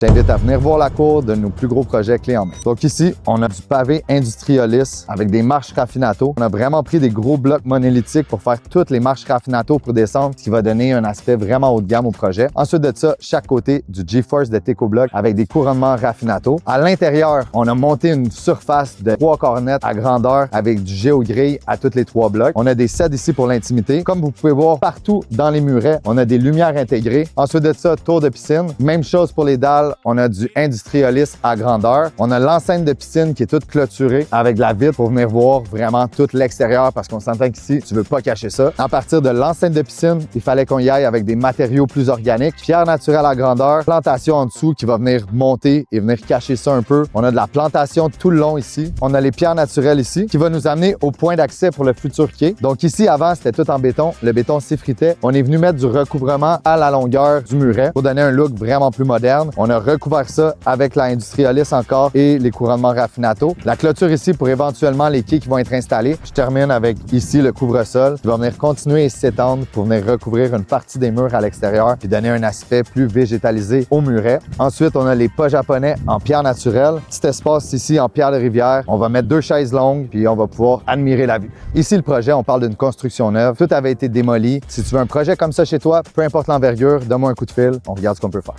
Je t'invite à venir voir la cour de nos plus gros projets clés en main. Donc ici, on a du pavé Industrialis avec des marches Raffinato. On a vraiment pris des gros blocs monolithiques pour faire toutes les marches Raffinato pour descendre, ce qui va donner un aspect vraiment haut de gamme au projet. Ensuite de ça, chaque côté du GeForce de TecoBloc avec des couronnements Raffinato. À l'intérieur, on a monté une surface de 3 cornettes à grandeur avec du GeoGrill à tous les 3 blocs. On a des sets ici pour l'intimité. Comme vous pouvez voir partout dans les murets, on a des lumières intégrées. Ensuite de ça, tour de piscine. Même chose pour les dalles. On a du Industrialis à grandeur. On a l'enceinte de piscine qui est toute clôturée avec de la vitre pour venir voir vraiment tout l'extérieur parce qu'on s'entend qu'ici, tu veux pas cacher ça. À partir de l'enceinte de piscine, il fallait qu'on y aille avec des matériaux plus organiques. Pierre naturelle à grandeur, plantation en dessous qui va venir monter et venir cacher ça un peu. On a de la plantation tout le long ici. On a les pierres naturelles ici qui va nous amener au point d'accès pour le futur quai. Donc ici, avant, c'était tout en béton. Le béton s'effritait. On est venu mettre du recouvrement à la longueur du muret pour donner un look vraiment plus moderne. On a recouvert ça avec la Industrialis encore et les couronnements Raffinato. La clôture ici pour éventuellement les quais qui vont être installés. Je termine avec ici le couvre-sol qui va venir continuer et s'étendre pour venir recouvrir une partie des murs à l'extérieur et donner un aspect plus végétalisé au muret. Ensuite, on a les pas japonais en pierre naturelle. Petit espace ici en pierre de rivière. On va mettre 2 chaises longues puis on va pouvoir admirer la vue. Ici, le projet, on parle d'une construction neuve. Tout avait été démoli. Si tu veux un projet comme ça chez toi, peu importe l'envergure, donne-moi un coup de fil. On regarde ce qu'on peut faire.